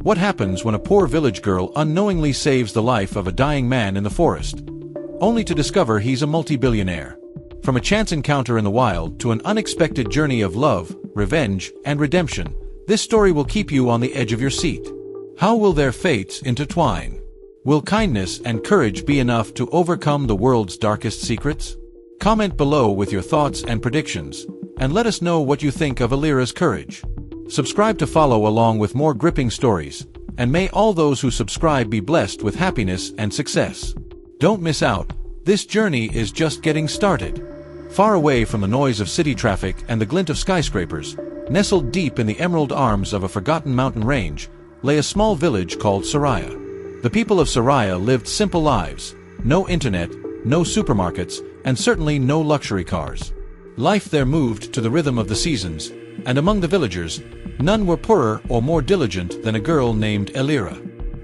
What happens when a poor village girl unknowingly saves the life of a dying man in the forest, only to discover he's a multi-billionaire? From a chance encounter in the wild to an unexpected journey of love, revenge, and redemption, this story will keep you on the edge of your seat. How will their fates intertwine? Will kindness and courage be enough to overcome the world's darkest secrets? Comment below with your thoughts and predictions, and let us know what you think of Elira's courage. Subscribe to follow along with more gripping stories, and may all those who subscribe be blessed with happiness and success. Don't miss out, this journey is just getting started. Far away from the noise of city traffic and the glint of skyscrapers, nestled deep in the emerald arms of a forgotten mountain range, lay a small village called Soraya. The people of Soraya lived simple lives, no internet, no supermarkets, and certainly no luxury cars. Life there moved to the rhythm of the seasons, and among the villagers, none were poorer or more diligent than a girl named Elira.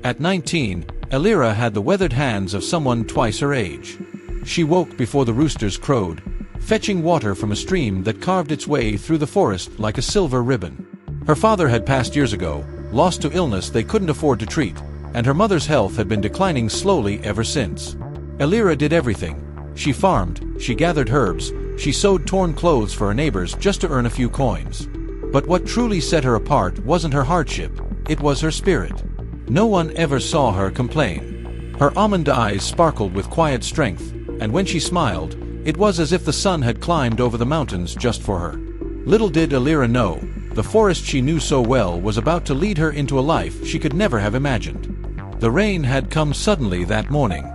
At 19, Elira had the weathered hands of someone twice her age. She woke before the roosters crowed, fetching water from a stream that carved its way through the forest like a silver ribbon. Her father had passed years ago, lost to illness they couldn't afford to treat, and her mother's health had been declining slowly ever since. Elira did everything. She farmed, she gathered herbs, she sewed torn clothes for her neighbors just to earn a few coins. But what truly set her apart wasn't her hardship, it was her spirit. No one ever saw her complain. Her almond eyes sparkled with quiet strength, and when she smiled, it was as if the sun had climbed over the mountains just for her. Little did Elira know, the forest she knew so well was about to lead her into a life she could never have imagined. The rain had come suddenly that morning.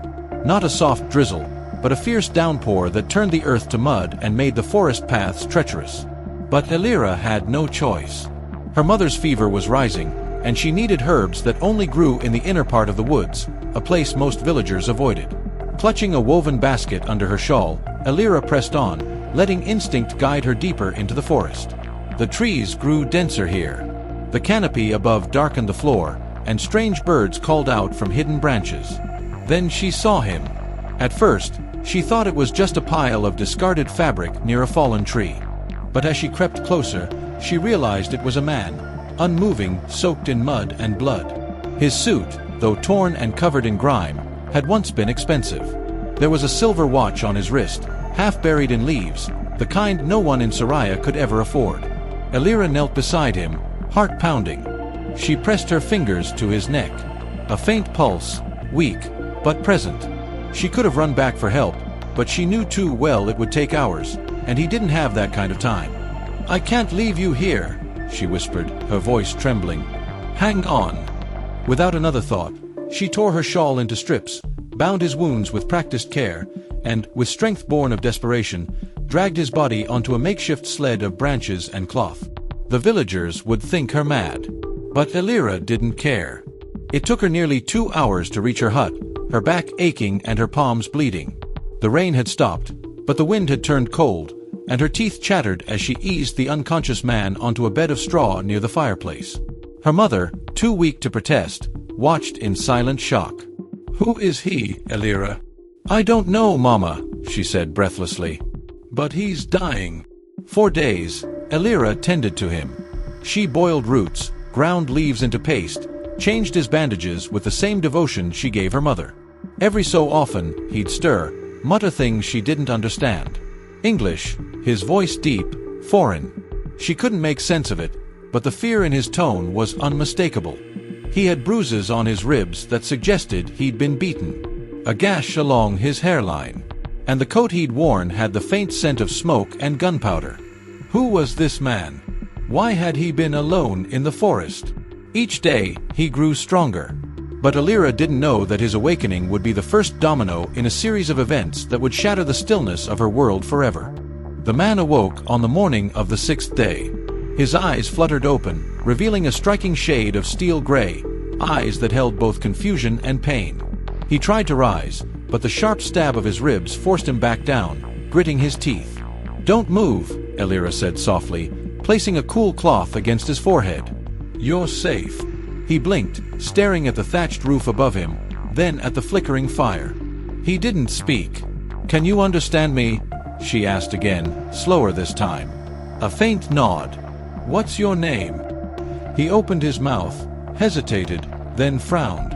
Not a soft drizzle, but a fierce downpour that turned the earth to mud and made the forest paths treacherous. But Elira had no choice. Her mother's fever was rising, and she needed herbs that only grew in the inner part of the woods, a place most villagers avoided. Clutching a woven basket under her shawl, Elira pressed on, letting instinct guide her deeper into the forest. The trees grew denser here. The canopy above darkened the floor, and strange birds called out from hidden branches. Then she saw him. At first, she thought it was just a pile of discarded fabric near a fallen tree. But as she crept closer, she realized it was a man, unmoving, soaked in mud and blood. His suit, though torn and covered in grime, had once been expensive. There was a silver watch on his wrist, half buried in leaves, the kind no one in Soraya could ever afford. Elira knelt beside him, heart pounding. She pressed her fingers to his neck. A faint pulse, weak, but present. She could have run back for help, but she knew too well it would take hours, and he didn't have that kind of time. "I can't leave you here," she whispered, her voice trembling. "Hang on." Without another thought, she tore her shawl into strips, bound his wounds with practiced care, and, with strength born of desperation, dragged his body onto a makeshift sled of branches and cloth. The villagers would think her mad. But Elira didn't care. It took her nearly 2 hours to reach her hut, her back aching and her palms bleeding. The rain had stopped, but the wind had turned cold, and her teeth chattered as she eased the unconscious man onto a bed of straw near the fireplace. Her mother, too weak to protest, watched in silent shock. "Who is he, Elira?" "I don't know, Mama," she said breathlessly. "But he's dying." For days, Elira tended to him. She boiled roots, ground leaves into paste, changed his bandages with the same devotion she gave her mother. Every so often, he'd stir, mutter things she didn't understand. English, his voice deep, foreign. She couldn't make sense of it, but the fear in his tone was unmistakable. He had bruises on his ribs that suggested he'd been beaten, a gash along his hairline, and the coat he'd worn had the faint scent of smoke and gunpowder. Who was this man? Why had he been alone in the forest? Each day, he grew stronger. But Elira didn't know that his awakening would be the first domino in a series of events that would shatter the stillness of her world forever. The man awoke on the morning of the 6th day. His eyes fluttered open, revealing a striking shade of steel gray, eyes that held both confusion and pain. He tried to rise, but the sharp stab of his ribs forced him back down, gritting his teeth. "Don't move," Elira said softly, placing a cool cloth against his forehead. "You're safe." He blinked, staring at the thatched roof above him, then at the flickering fire. He didn't speak. "Can you understand me?" she asked again, slower this time. A faint nod. "What's your name?" He opened his mouth, hesitated, then frowned.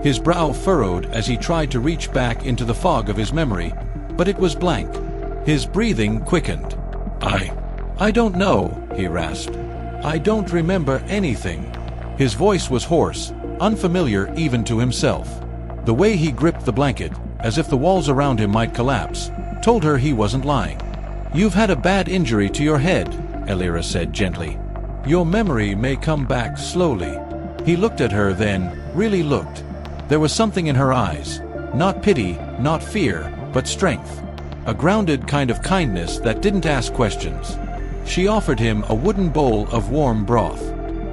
His brow furrowed as he tried to reach back into the fog of his memory, but it was blank. His breathing quickened. I don't know, he rasped. I don't remember anything. His voice was hoarse, unfamiliar even to himself. The way he gripped the blanket, as if the walls around him might collapse, told her he wasn't lying. You've had a bad injury to your head, Elira said gently. Your memory may come back slowly. He looked at her then, really looked. There was something in her eyes. Not pity, not fear, but strength. A grounded kind of kindness that didn't ask questions. She offered him a wooden bowl of warm broth.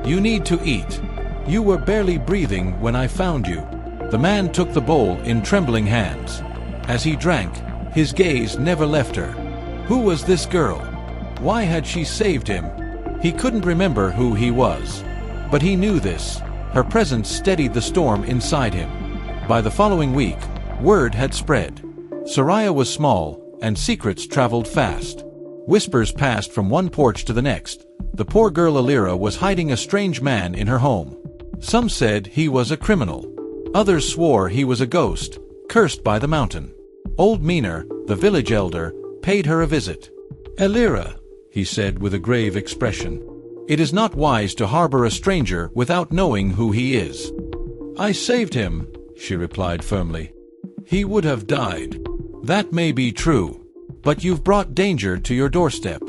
You need to eat. You were barely breathing when I found you. The man took the bowl in trembling hands. As he drank, his gaze never left her. Who was this girl? Why had she saved him? He couldn't remember who he was. But he knew this. Her presence steadied the storm inside him. By the following week, word had spread. Soraya was small, and secrets traveled fast. Whispers passed from one porch to the next. The poor girl Elira was hiding a strange man in her home. Some said he was a criminal. Others swore he was a ghost, cursed by the mountain. Old Miner, the village elder, paid her a visit. Elira, he said with a grave expression, it is not wise to harbor a stranger without knowing who he is. I saved him, she replied firmly. He would have died. That may be true, but you've brought danger to your doorstep.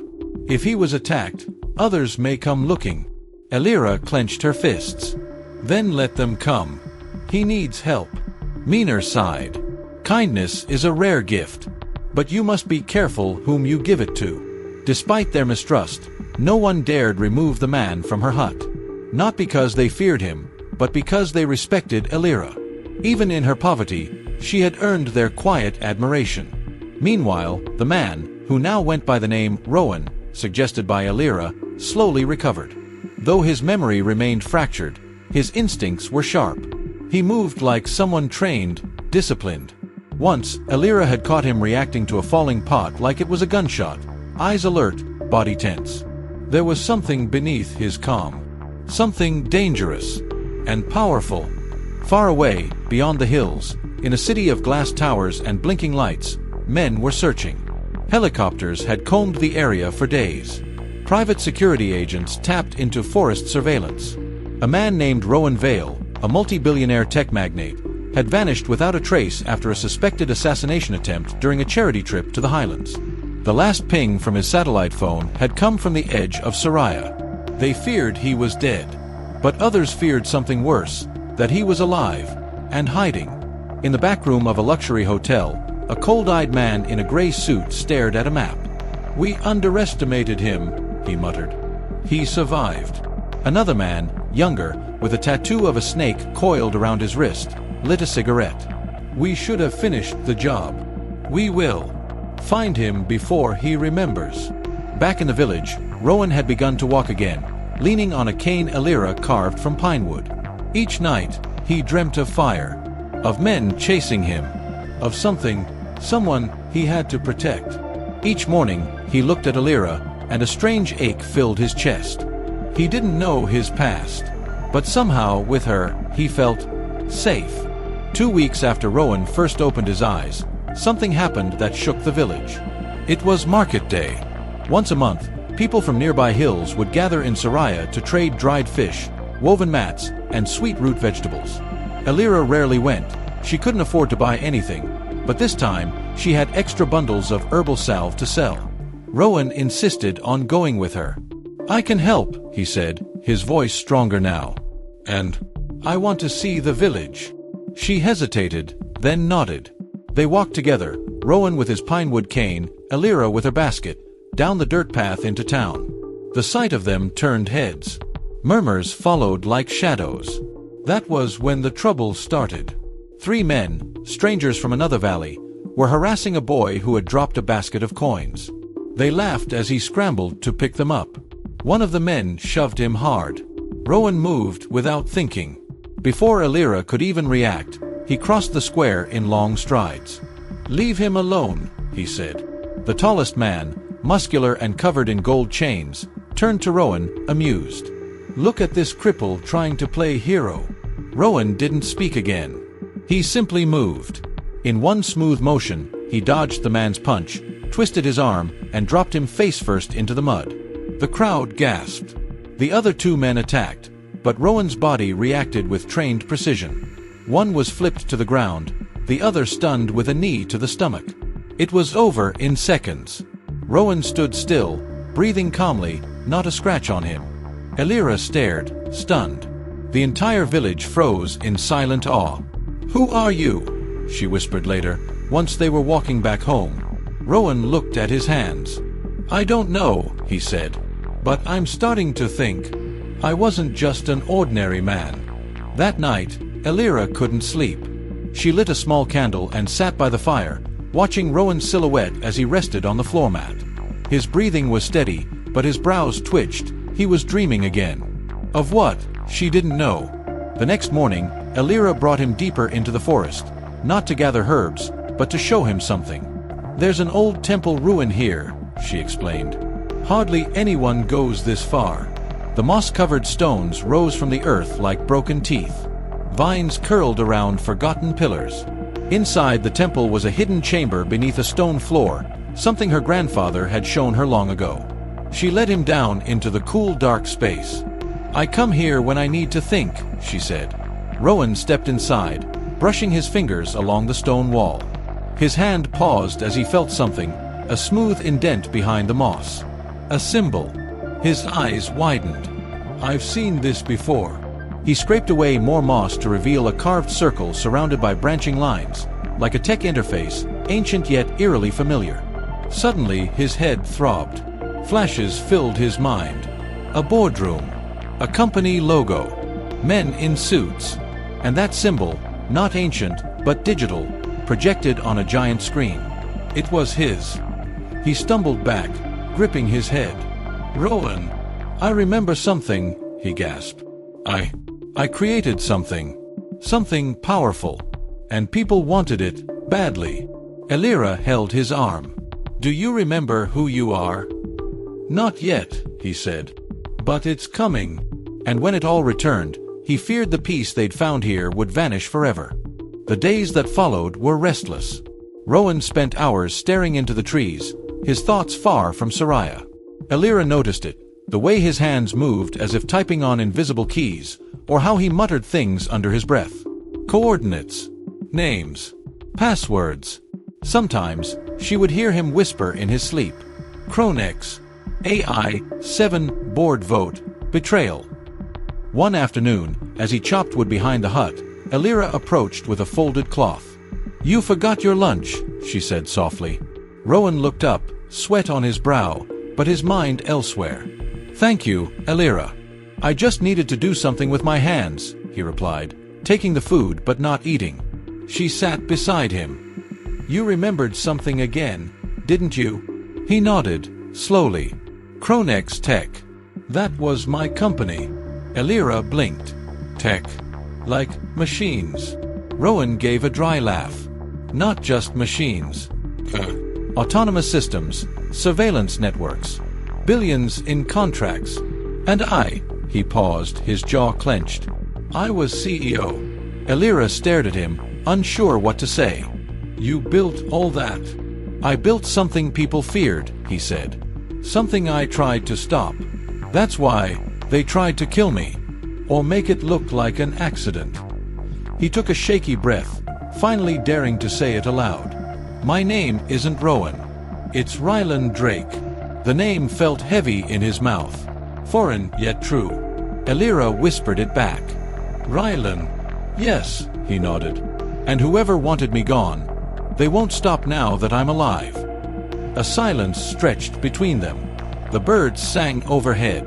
If he was attacked, others may come looking. Elira clenched her fists. Then let them come. He needs help. Miner sighed. Kindness is a rare gift, but you must be careful whom you give it to. Despite their mistrust, no one dared remove the man from her hut. Not because they feared him, but because they respected Elira. Even in her poverty, she had earned their quiet admiration. Meanwhile, the man, who now went by the name Rowan, suggested by Elira, slowly recovered. Though his memory remained fractured, his instincts were sharp. He moved like someone trained, disciplined. Once, Elira had caught him reacting to a falling pot like it was a gunshot, eyes alert, body tense. There was something beneath his calm, something dangerous and powerful. Far away, beyond the hills, in a city of glass towers and blinking lights, men were searching. Helicopters had combed the area for days. Private security agents tapped into forest surveillance. A man named Rowan Vale, a multi-billionaire tech magnate, had vanished without a trace after a suspected assassination attempt during a charity trip to the Highlands. The last ping from his satellite phone had come from the edge of Soraya. They feared he was dead, but others feared something worse, that he was alive and hiding. In the back room of a luxury hotel, a cold-eyed man in a gray suit stared at a map. We underestimated him, he muttered. He survived. Another man, younger, with a tattoo of a snake coiled around his wrist, lit a cigarette. We should have finished the job. We will. Find him before he remembers. Back in the village, Rowan had begun to walk again, leaning on a cane Elira carved from pine wood. Each night, he dreamt of fire, of men chasing him, of someone he had to protect. Each morning, he looked at Elira, and a strange ache filled his chest. He didn't know his past, but somehow with her, he felt safe. 2 weeks after Rowan first opened his eyes, something happened that shook the village. It was market day. Once a month, people from nearby hills would gather in Soraya to trade dried fish, woven mats, and sweet root vegetables. Elira rarely went. She couldn't afford to buy anything, but this time she had extra bundles of herbal salve to sell. Rowan insisted on going with her. I can help, he said, his voice stronger now. And I want to see the village. She hesitated, then nodded. They walked together, Rowan with his pinewood cane, Elira with her basket, down the dirt path into town. The sight of them turned heads. Murmurs followed like shadows. That was when the trouble started. 3 men, strangers from another valley, were harassing a boy who had dropped a basket of coins. They laughed as he scrambled to pick them up. One of the men shoved him hard. Rowan moved without thinking. Before Elira could even react, he crossed the square in long strides. Leave him alone, he said. The tallest man, muscular and covered in gold chains, turned to Rowan, amused. Look at this cripple trying to play hero." Rowan didn't speak again. He simply moved. In one smooth motion, he dodged the man's punch, twisted his arm, and dropped him face first into the mud. The crowd gasped. The other two men attacked, but Rowan's body reacted with trained precision. One was flipped to the ground, the other stunned with a knee to the stomach. It was over in seconds. Rowan stood still, breathing calmly, not a scratch on him. Elira stared, stunned. The entire village froze in silent awe. "Who are you?" she whispered later, once they were walking back home. Rowan looked at his hands. "I don't know," he said, "but I'm starting to think I wasn't just an ordinary man." That night, Elira couldn't sleep. She lit a small candle and sat by the fire, watching Rowan's silhouette as he rested on the floor mat. His breathing was steady, but his brows twitched. He was dreaming again. Of what? She didn't know. The next morning, Elira brought him deeper into the forest, not to gather herbs, but to show him something. "There's an old temple ruin here," she explained. "Hardly anyone goes this far." The moss-covered stones rose from the earth like broken teeth. Vines curled around forgotten pillars. Inside the temple was a hidden chamber beneath a stone floor, something her grandfather had shown her long ago. She led him down into the cool, dark space. "I come here when I need to think," she said. Rowan stepped inside, brushing his fingers along the stone wall. His hand paused as he felt something, a smooth indent behind the moss. A symbol. His eyes widened. "I've seen this before." He scraped away more moss to reveal a carved circle surrounded by branching lines, like a tech interface, ancient yet eerily familiar. Suddenly, his head throbbed. Flashes filled his mind. A boardroom. A company logo. Men in suits. And that symbol, not ancient, but digital, projected on a giant screen. It was his. He stumbled back, gripping his head. "Rowan, I remember something," he gasped. I created something. Something powerful. And people wanted it, badly." Elira held his arm. "Do you remember who you are?" "Not yet," he said. "But it's coming." And when it all returned, he feared the peace they'd found here would vanish forever. The days that followed were restless. Rowan spent hours staring into the trees, his thoughts far from Soraya. Elira noticed it, the way his hands moved as if typing on invisible keys, or how he muttered things under his breath. Coordinates. Names. Passwords. Sometimes, she would hear him whisper in his sleep. Cronex. AI, 7, board vote, betrayal. One afternoon, as he chopped wood behind the hut, Elira approached with a folded cloth. "You forgot your lunch," she said softly. Rowan looked up, sweat on his brow, but his mind elsewhere. "Thank you, Elira. I just needed to do something with my hands," he replied, taking the food but not eating. She sat beside him. "You remembered something again, didn't you?" He nodded, slowly. "Cronex Tech. That was my company." Elira blinked. "Tech? Like machines?" Rowan gave a dry laugh. "Not just machines. Autonomous systems, surveillance networks, billions in contracts. And he paused, his jaw clenched. "I was CEO." Elira stared at him, unsure what to say. "You built all that?" "I built something people feared," he said. "Something I tried to stop. That's why they tried to kill me. Or make it look like an accident." He took a shaky breath, finally daring to say it aloud. "My name isn't Rowan. It's Rylan Drake." The name felt heavy in his mouth. Foreign yet true. Elira whispered it back. "Rylan." "Yes," he nodded. "And whoever wanted me gone, they won't stop now that I'm alive." A silence stretched between them. The birds sang overhead.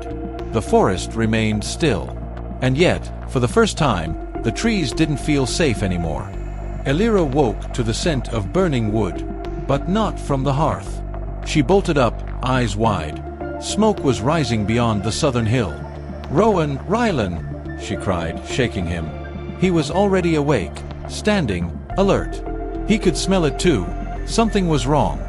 The forest remained still. And yet, for the first time, the trees didn't feel safe anymore. Elira woke to the scent of burning wood, but not from the hearth. She bolted up, eyes wide. Smoke was rising beyond the southern hill. "Rowan, Rylan!" she cried, shaking him. He was already awake, standing, alert. He could smell it too. Something was wrong.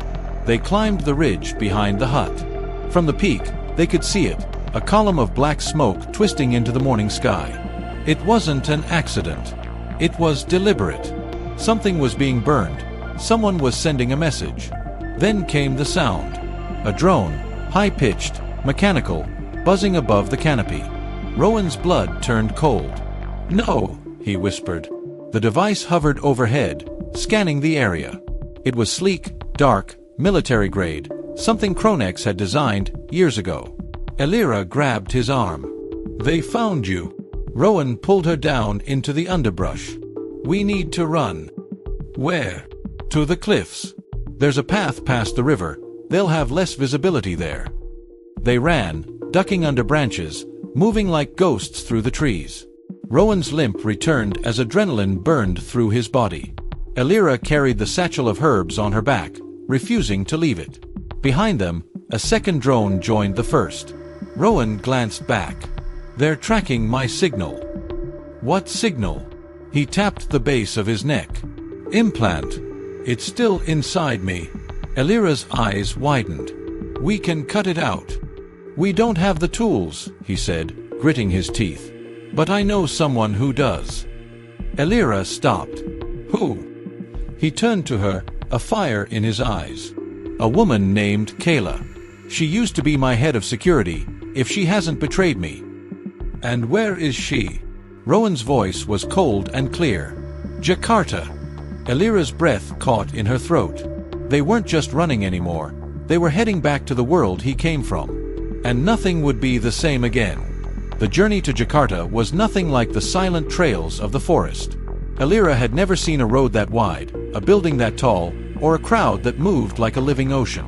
They climbed the ridge behind the hut. From the peak, they could see it, a column of black smoke twisting into the morning sky. It wasn't an accident. It was deliberate. Something was being burned. Someone was sending a message. Then came the sound. A drone, high-pitched, mechanical, buzzing above the canopy. Rowan's blood turned cold. "No," he whispered. The device hovered overhead, scanning the area. It was sleek, dark, military-grade, something Kronex had designed years ago. Elira grabbed his arm. "They found you." Rowan pulled her down into the underbrush. "We need to run." "Where?" "To the cliffs. There's a path past the river. They'll have less visibility there." They ran, ducking under branches, moving like ghosts through the trees. Rowan's limp returned as adrenaline burned through his body. Elira carried the satchel of herbs on her back, refusing to leave it. Behind them, a second drone joined the first. Rowan glanced back. "They're tracking my signal." "What signal?" He tapped the base of his neck. "Implant. It's still inside me." Elira's eyes widened. "We can cut it out." "We don't have the tools," he said, gritting his teeth. "But I know someone who does." Elira stopped. "Who?" He turned to her, a fire in his eyes. "A woman named Kayla. She used to be my head of security, if she hasn't betrayed me." "And where is she?" Rowan's voice was cold and clear. "Jakarta." Elira's breath caught in her throat. They weren't just running anymore. They were heading back to the world he came from. And nothing would be the same again. The journey to Jakarta was nothing like the silent trails of the forest. Elira had never seen a road that wide, a building that tall, or a crowd that moved like a living ocean.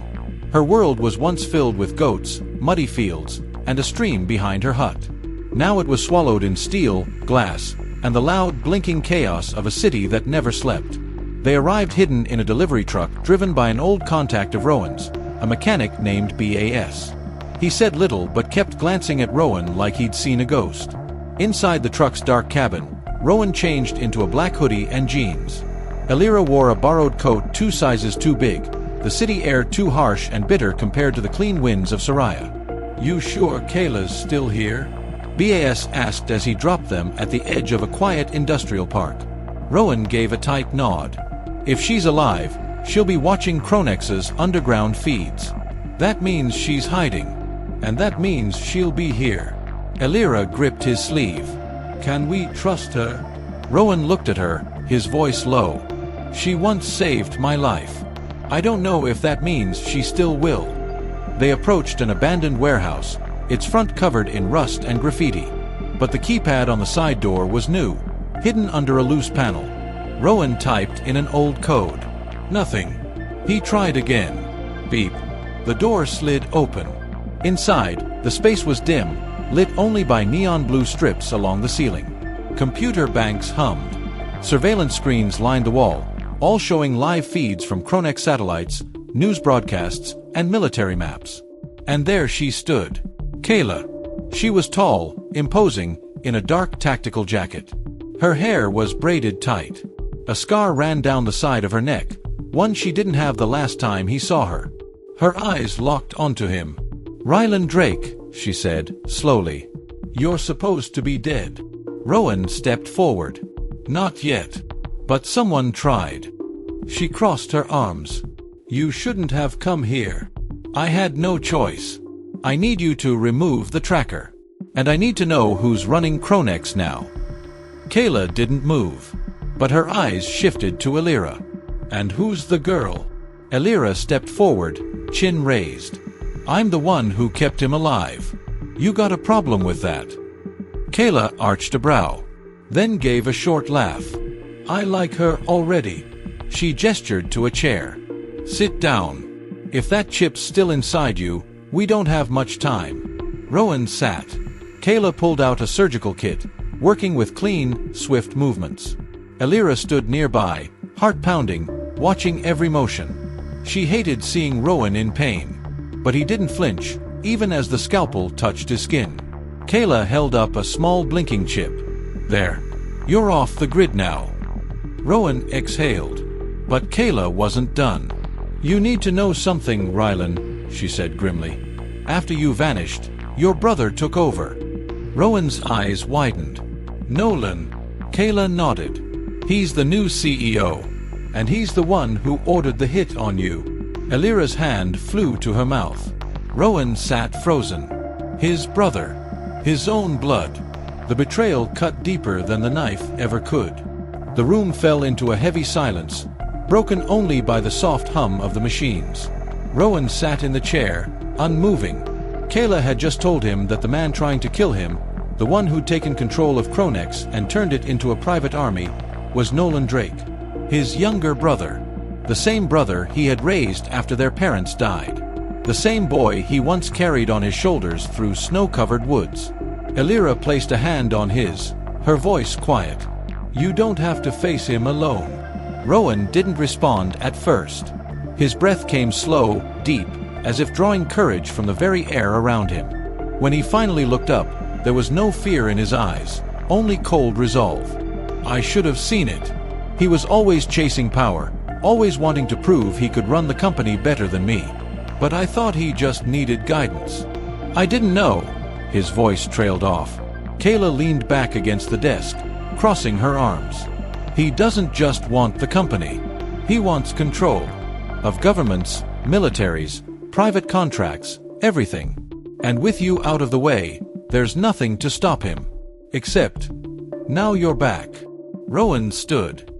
Her world was once filled with goats, muddy fields, and a stream behind her hut. Now it was swallowed in steel, glass, and the loud, blinking chaos of a city that never slept. They arrived hidden in a delivery truck driven by an old contact of Rowan's, a mechanic named Bas. He said little but kept glancing at Rowan like he'd seen a ghost. Inside the truck's dark cabin, Rowan changed into a black hoodie and jeans. Elira wore a borrowed coat 2 sizes too big, the city air too harsh and bitter compared to the clean winds of Soraya. "You sure Kayla's still here?" Bas asked as he dropped them at the edge of a quiet industrial park. Rowan gave a tight nod. "If she's alive, she'll be watching Kronex's underground feeds. That means she's hiding. And that means she'll be here." Elira gripped his sleeve. "Can we trust her?" Rowan looked at her, his voice low. "She once saved my life. I don't know if that means she still will." They approached an abandoned warehouse, its front covered in rust and graffiti. But the keypad on the side door was new, hidden under a loose panel. Rowan typed in an old code. Nothing. He tried again. Beep. The door slid open. Inside, the space was dim, lit only by neon blue strips along the ceiling. Computer banks hummed. Surveillance screens lined the wall, all showing live feeds from Kronex satellites, news broadcasts, and military maps. And there she stood. Kayla. She was tall, imposing, in a dark tactical jacket. Her hair was braided tight. A scar ran down the side of her neck, one she didn't have the last time he saw her. Her eyes locked onto him. "Rylan Drake," she said, slowly. "You're supposed to be dead." Rowan stepped forward. "Not yet. But someone tried." She crossed her arms. "You shouldn't have come here. I had no choice. I need you to remove the tracker. And I need to know who's running Kronex now." Kayla didn't move. But her eyes shifted to Elira. "And who's the girl?" Elira stepped forward, chin raised. "I'm the one who kept him alive. You got a problem with that?" Kayla arched a brow, then gave a short laugh. "I like her already." She gestured to a chair. "Sit down. If that chip's still inside you, we don't have much time." Rowan sat. Kayla pulled out a surgical kit, working with clean, swift movements. Elira stood nearby, heart pounding, watching every motion. She hated seeing Rowan in pain. But he didn't flinch, even as the scalpel touched his skin. Kayla held up a small blinking chip. "There. You're off the grid now." Rowan exhaled. But Kayla wasn't done. "You need to know something, Rylan," she said grimly. "After you vanished, Your brother took over." Rowan's eyes widened. "Nolan." Kayla nodded. "He's the new CEO. And he's the one who ordered the hit on you." Elira's hand flew to her mouth. Rowan sat frozen. His brother. His own blood. The betrayal cut deeper than the knife ever could. The room fell into a heavy silence, broken only by the soft hum of the machines. Rowan sat in the chair, unmoving. Kayla had just told him that the man trying to kill him, the one who'd taken control of Kronex and turned it into a private army, was Nolan Drake, his younger brother. The same brother he had raised after their parents died. The same boy he once carried on his shoulders through snow-covered woods. Elira placed a hand on his, her voice quiet. "You don't have to face him alone." Rowan didn't respond at first. His breath came slow, deep, as if drawing courage from the very air around him. When he finally looked up, there was no fear in his eyes, only cold resolve. "I should have seen it. He was always chasing power, always wanting to prove he could run the company better than me. But I thought he just needed guidance. I didn't know." His voice trailed off. Kayla leaned back against the desk, crossing her arms. "He doesn't just want the company. He wants control. Of governments, militaries, private contracts, everything. And with you out of the way, there's nothing to stop him. Except, now you're back." Rowan stood.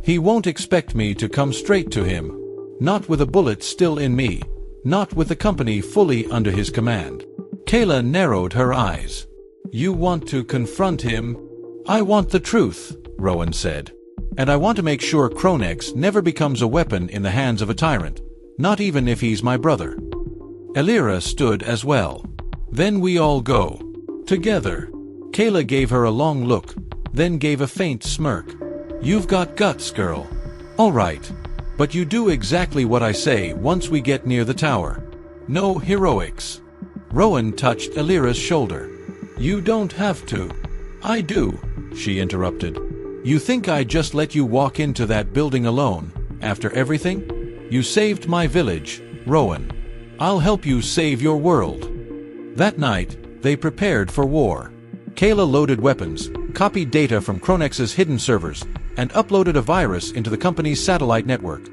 "He won't expect me to come straight to him. Not with a bullet still in me. Not with the company fully under his command." Kayla narrowed her eyes. "You want to confront him?" "I want the truth," Rowan said. "And I want to make sure Kronex never becomes a weapon in the hands of a tyrant, not even if he's my brother." Elira stood as well. "Then we all go. Together." Kayla gave her a long look, then gave a faint smirk. "You've got guts, girl. All right. But you do exactly what I say once we get near the tower. No heroics." Rowan touched Elira's shoulder. "You don't have to." "I do," she interrupted. "You think I'd just let you walk into that building alone, after everything? You saved my village, Rowan. I'll help you save your world." That night, they prepared for war. Kayla loaded weapons, copied data from Kronex's hidden servers, and uploaded a virus into the company's satellite network,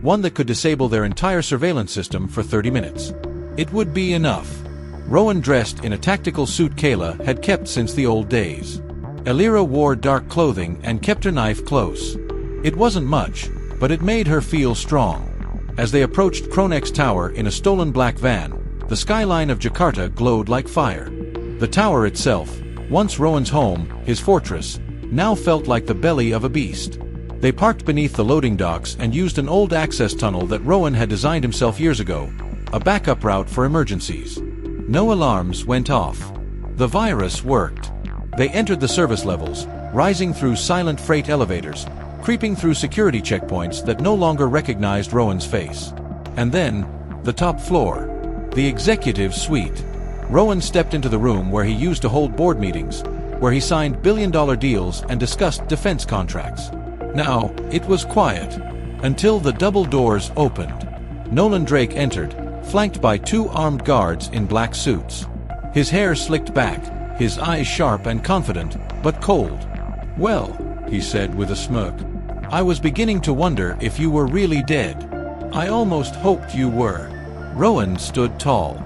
one that could disable their entire surveillance system for 30 minutes. It would be enough. Rowan dressed in a tactical suit Kayla had kept since the old days. Elira wore dark clothing and kept her knife close. It wasn't much, but it made her feel strong. As they approached Kronex Tower in a stolen black van, the skyline of Jakarta glowed like fire. The tower itself, once Rowan's home, his fortress, now felt like the belly of a beast. They parked beneath the loading docks and used an old access tunnel that Rowan had designed himself years ago, a backup route for emergencies. No alarms went off. The virus worked. They entered the service levels, rising through silent freight elevators, creeping through security checkpoints that no longer recognized Rowan's face. And then, the top floor. The executive suite. Rowan stepped into the room where he used to hold board meetings, where he signed billion-dollar deals and discussed defense contracts. Now, it was quiet, until the double doors opened. Nolan Drake entered, flanked by 2 armed guards in black suits. His hair slicked back, his eyes sharp and confident, but cold. "Well," he said with a smirk, "I was beginning to wonder if you were really dead. I almost hoped you were." Rowan stood tall.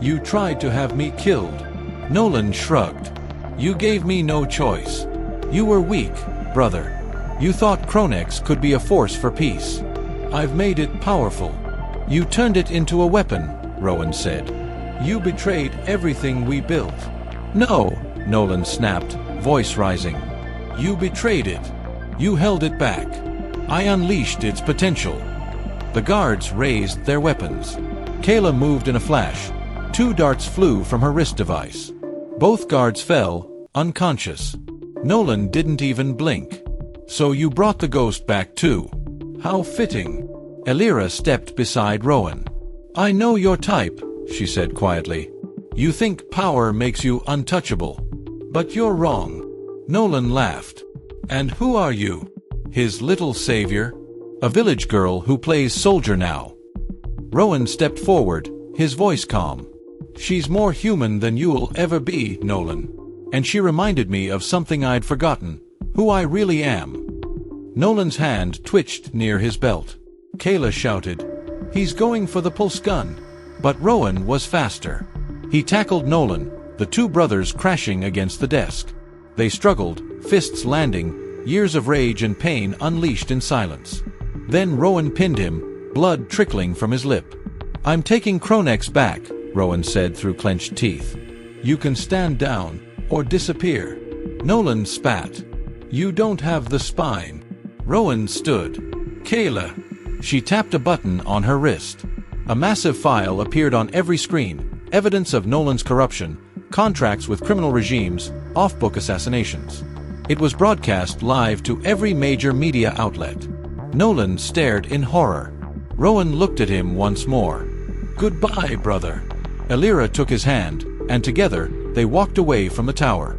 "You tried to have me killed." Nolan shrugged. "You gave me no choice. You were weak, brother. You thought Kronex could be a force for peace. I've made it powerful." "You turned it into a weapon," Rowan said. "You betrayed everything we built." "No," Nolan snapped, voice rising. "You betrayed it. You held it back. I unleashed its potential." The guards raised their weapons. Kayla moved in a flash. 2 darts flew from her wrist device. Both guards fell, unconscious. Nolan didn't even blink. "So you brought the ghost back too. How fitting." Elira stepped beside Rowan. "I know your type," she said quietly. "You think power makes you untouchable. But you're wrong." Nolan laughed. "And who are you? His little savior? A village girl who plays soldier now?" Rowan stepped forward, his voice calm. She's more human than you'll ever be, Nolan. And she reminded me of something I'd forgotten, who I really am. Nolan's hand twitched near his belt. Kayla shouted, "He's going for the pulse gun." But Rowan was faster. He tackled Nolan, the two brothers crashing against the desk. They struggled, fists landing, years of rage and pain unleashed in silence. Then Rowan pinned him, blood trickling from his lip. "I'm taking Kronex back," Rowan said through clenched teeth. "You can stand down, or disappear." Nolan spat. "You don't have the spine." Rowan stood. "Kayla." She tapped a button on her wrist. A massive file appeared on every screen, evidence of Nolan's corruption, contracts with criminal regimes, off-book assassinations. It was broadcast live to every major media outlet. Nolan stared in horror. Rowan looked at him once more. "Goodbye, brother." Elira took his hand, and together they walked away from the tower.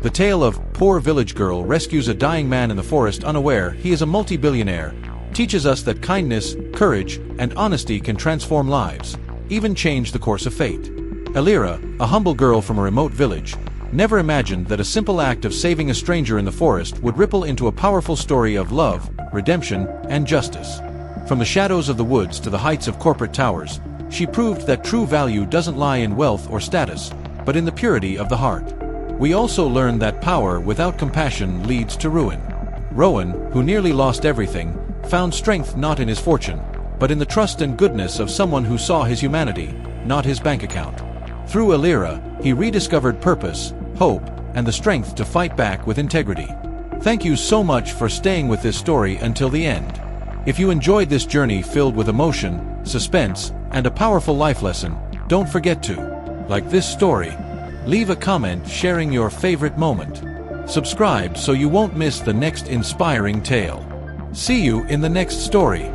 The tale of poor village girl rescues a dying man in the forest unaware he is a multi-billionaire teaches us that kindness, courage, and honesty can transform lives, even change the course of fate. Elira, a humble girl from a remote village, never imagined that a simple act of saving a stranger in the forest would ripple into a powerful story of love, redemption, and justice. From the shadows of the woods to the heights of corporate towers, she proved that true value doesn't lie in wealth or status, but in the purity of the heart. We also learned that power without compassion leads to ruin. Rowan, who nearly lost everything, found strength not in his fortune, but in the trust and goodness of someone who saw his humanity, not his bank account. Through Elira, he rediscovered purpose, hope, and the strength to fight back with integrity. Thank you so much for staying with this story until the end. If you enjoyed this journey filled with emotion, suspense, and a powerful life lesson, don't forget to like this story, leave a comment sharing your favorite moment, subscribe so you won't miss the next inspiring tale. See you in the next story.